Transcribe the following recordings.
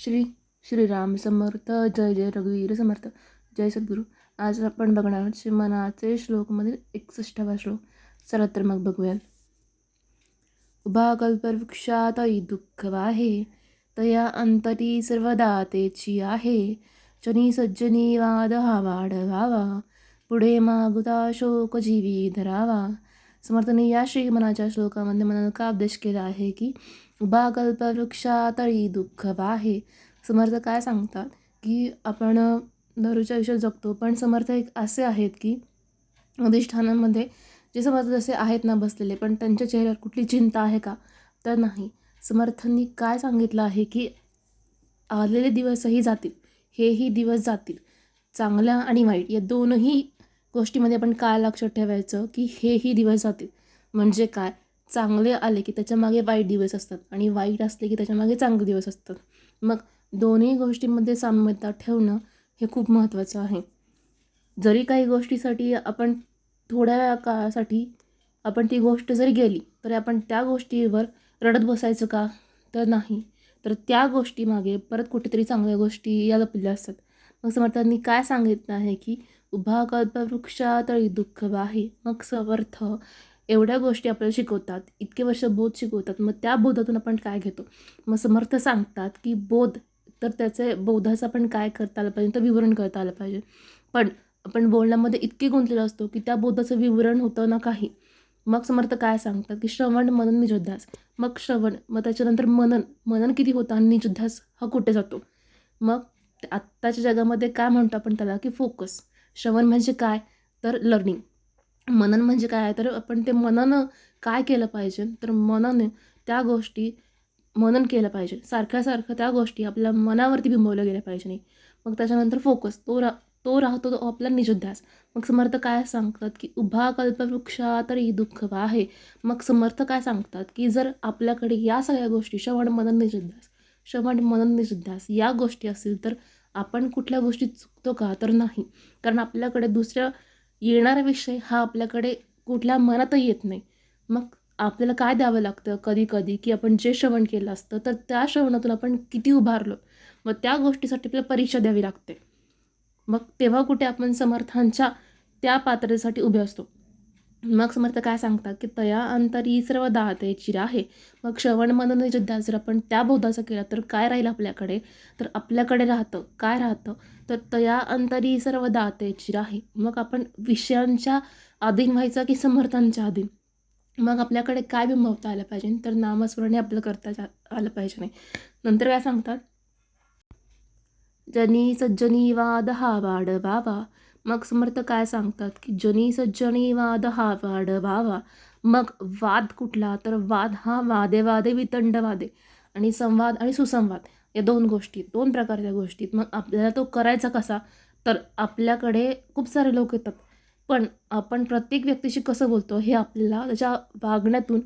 श्री श्रीराम समर्थ. जय जय रघुवीर समर्थ. जय सद्गुरू. आज आपण बघणार आहोत श्रीमनाचे श्लोकमधील 61वा श्लोक. चला तर मग बघूया. उभा कल्पवृक्षातही दुःख वाहे, तया अंतरी सर्वदातेची आहे. जनी सज्जनी वाद हा वाढवावा, पुढे मागुता शोक जीवी धरावा. समर्थांनी या श्रीमनाच्या श्लोकामध्ये मला का उपदेश केला आहे की उभा कल्पवृक्षातळी दुःख वाहे. समर्थ काय सांगतात की आपण दररोजच्या आयुष्यात जगतो, पण समर्थ एक असे आहेत की अधिष्ठानामध्ये जे समर्थ जसे आहेत ना बसलेले, पण त्यांच्या चेहऱ्यावर कुठली चिंता आहे का, तर नाही. समर्थांनी काय सांगितलं आहे की आलेले दिवसही जातील, हेही दिवस जातील. चांगल्या आणि वाईट या दोनही गोष्टीमध्ये आपण काय लक्षात ठेवायचं की हेही दिवस जातील. म्हणजे काय, चांगले आले की त्याच्यामागे वाईट दिवस असतात आणि वाईट असले की त्याच्यामागे चांगले दिवस असतात. मग दोन्ही गोष्टींमध्ये साम्यता ठेवणं हे खूप महत्त्वाचं आहे. जरी काही गोष्टीसाठी आपण थोड्या वेळा काळासाठी आपण ती गोष्ट जरी गेली तरी आपण त्या गोष्टीवर रडत बसायचं का, तर नाही. तर त्या गोष्टीमागे परत कुठेतरी चांगल्या गोष्टी या लपलेल्या असतात. मग समर्थांनी काय सांगितलं आहे की उभा कल्पवृक्षातळी दुःख वाहे. मग समर्थ एवढ्या गोष्टी आपल्याला शिकवतात, इतके वर्ष बोध शिकवतात. मग त्या बोधातून आपण काय घेतो. मग समर्थ सांगतात की बोध, तर त्याचे बोधाचं आपण काय करता आलं पाहिजे, तर विवरण करता आलं पाहिजे. पण आपण बोलण्यामध्ये इतके गुंतलेलो असतो की त्या बोधाचं विवरण होतं ना काही. मग समर्थ काय सांगतात की श्रवण मनन निषुद्धास. मग श्रवण, मग त्याच्यानंतर मनन किती होतं आणि निषुद्धास हा कुठे जातो. मग आत्ताच्या जगामध्ये काय म्हणतो आपण त्याला की फोकस. श्रवण म्हणजे काय, तर लर्निंग. मनन म्हणजे काय, तर आपण ते मनन काय केलं पाहिजे, तर मनन त्या गोष्टी मनन केलं पाहिजे. सारख्या त्या गोष्टी आपल्या मनावरती बिंबवल्या गेल्या पाहिजे नाही. मग त्याच्यानंतर फोकस तो राहतो तो आपला निषुद्धास. मग समर्थ काय सांगतात की उभा कल्पवृक्षा तरी दुःख आहे. मग समर्थ काय सांगतात की जर आपल्याकडे या सगळ्या गोष्टी श्रवण मनन निषुद्धास या गोष्टी असतील तर आपण कुठल्या गोष्टी चुकतो का, तर नाही. कारण आपल्याकडे दुसऱ्या येणारा विषय हा आपल्याकडे कुठल्या मनातही येत नाही. मग आपल्याला काय द्यावं लागतं कधी कधी की आपण जे श्रवण केलं असतं तर त्या श्रवणातून आपण किती उभारलो, मग त्या गोष्टीसाठी आपल्याला परीक्षा द्यावी लागते. मग तेव्हा कुठे आपण समर्थांच्या त्या पात्रतेसाठी उभे असतो. मग समर्थ काय सांगतात की तया अंतरी सर्व दाते चिर आहे. मग श्रवण मनन निषुद्धास जर आपण त्या बोधाचं केलं तर काय राहील आपल्याकडे, तर आपल्याकडे काय राहतं, तर तया अंतरी सर्व दाते चिर आहे. मग आपण विषयांच्या अधीन व्हायचा की समर्थांच्या अधीन. मग आपल्याकडे काय बिंबवता आलं पाहिजे, तर नामस्मरण आपलं करता आलं पाहिजे नाही. नंतर काय सांगतात, जनी सज्जनी वाद हा वाढवावा. मग समर्थ काय सांगतात की जनी सज्जनी वाद हा वाढवावा. मग वाद कुठला, तर वाद हा वादे वितंडवादे आणि संवाद आणि सुसंवाद या दोन गोष्टी, दोन प्रकारच्या गोष्टीत. मग आपल्याला तो करायचा कसा, तर आपल्याकडे खूप सारे लोक येतात, पण आपण प्रत्येक व्यक्तीशी कसं बोलतो हे आपल्याला त्याच्या वागण्यातून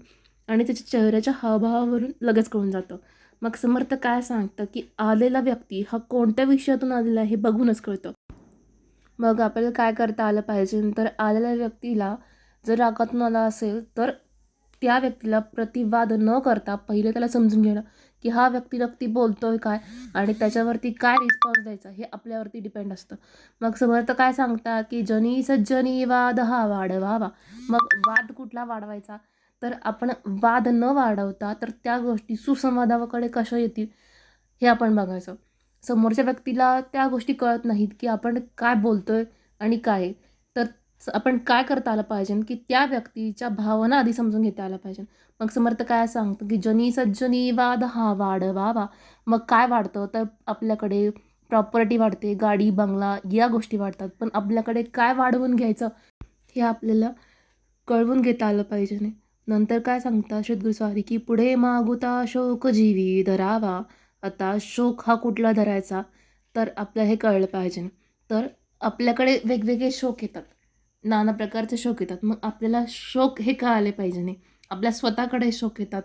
आणि त्याच्या चेहऱ्याच्या हावभावावरून लगेच कळून जातं. मग समर्थ काय सांगतं की आलेला व्यक्ती हा कोणत्या विषयातून आलेला आहे हे बघूनच कळतं. मग आपल्याला काय करता आलं पाहिजे, तर आलेल्या व्यक्तीला जर रागातून आला असेल तर त्या व्यक्तीला प्रतिवाद न करता पहिले त्याला समजून घेणं की हा व्यक्ती नक्की बोलतोय काय आणि त्याच्यावरती काय रिस्पॉन्स द्यायचा हे आपल्यावरती डिपेंड असतं. मग समर्थ काय सांगतात की जनी सज्जनी वाद हा वाढवावा. मग वाद कुठला वाढवायचा, तर आपण वाद न वाढवता तर त्या गोष्टी सुसंवादाकडे कशा येतील हे आपण बघायचं. समोरच्या व्यक्तीला त्या गोष्टी कळत नाहीत की आपण काय बोलतोय आणि काय, तर आपण काय करता आलं पाहिजे की त्या व्यक्तीच्या भावना आधी समजून घेता आल्या पाहिजे. मग समर्थ काय सांगतं की जनी सज्जनी वाद हा वाढवावा. मग काय वाढतं, तर आपल्याकडे प्रॉपर्टी वाढते, गाडी बंगला या गोष्टी वाढतात, पण आपल्याकडे काय वाढवून घ्यायचं हे आपल्याला कळवून घेता आलं पाहिजे नाही. नंतर काय सांगता श्रीगुरुस्वारी की पुढे मागुता शोक जीवी धरावा. आता शोक हा कुठला धरायचा, तर आपल्याला हे कळलं पाहिजे. तर आपल्याकडे वेगवेगळे शोक येतात, नाना प्रकारचे शोक येतात. मग आपल्याला शोक हे कळाले पाहिजे नाही. आपल्या स्वतःकडे शोक येतात,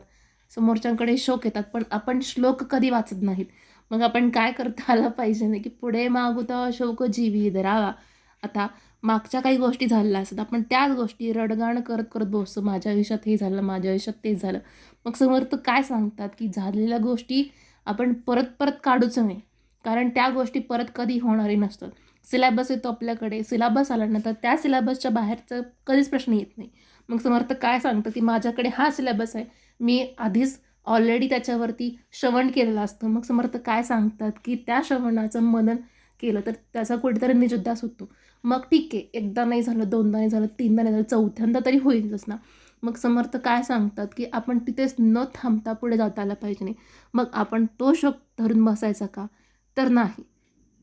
समोरच्यांकडे शोक येतात, पण आपण श्लोक कधी वाचत नाहीत. मग आपण काय करता आलं पाहिजे नाही की पुढे मागुता शोक जीवी धरावा. आता मागच्या काही गोष्टी झालेल्या असतात, आपण त्याच गोष्टी रडगाण करत करत बसतो, माझ्या आयुष्यात हे झालं, माझ्या आयुष्यात ते झालं. मग समर्थ काय सांगतात की झालेल्या गोष्टी आपण परत परत काढूच नाही, कारण त्या गोष्टी परत कधी होणारी नसतात. सिलेबस येतो आपल्याकडे, सिलेबस आल्यानंतर त्या सिलेबसच्या बाहेरचं कधीच प्रश्न येत नाही. मग समर्थ काय सांगतं की माझ्याकडे हा सिलेबस आहे, मी आधीच ऑलरेडी त्याच्यावरती श्रवण केलेलं असतं. मग समर्थ काय सांगतात की त्या श्रवणाचं मनन केलं तर त्याचा कुठेतरी निजुद्धास होतो. मग ठीक आहे, एकदा नाही झालं, दोनदा नाही झालं, तीनदा नाही झालं, चौथ्यांदा तरी होईलच ना. मग समर्थ काय सांगतात की आपण तिथेच न थांबता पुढे जाता आलं पाहिजे नाही. मग आपण तो शब्द धरून बसायचा का? तर नाही.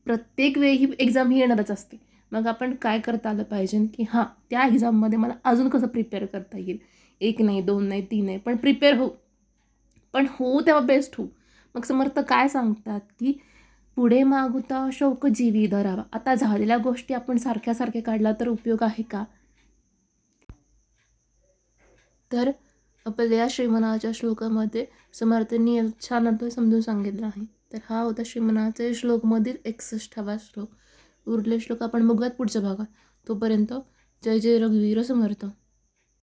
प्रत्येक वेळी ही एक्झाम ही येणारच असते. मग आपण काय करता आलं पाहिजे की हां, त्या एक्झाममध्ये मला अजून कसं प्रिपेअर करता येईल. 1 नाही, 2 नाही, 3 नाही, पण प्रिपेअर होऊ. पण होऊ तेव्हा बेस्ट होऊ. मग समर्थ काय सांगतात की पुढे मागुता शौक जीवी धरावा. आता झालेल्या गोष्टी आपण सारख्या काढला तर उपयोग आहे का? तर आपल्या श्रीमनाच्या श्लोकामध्ये समर्थांनी छान अर्थ समजून सांगितलं आहे. तर हा होता श्रीमनाचे श्लोकमधील 61वा श्लोक. उरले श्लोक आपण बघूयात पुढच्या भागात. तोपर्यंत जय जय रघुवीर समर्थ.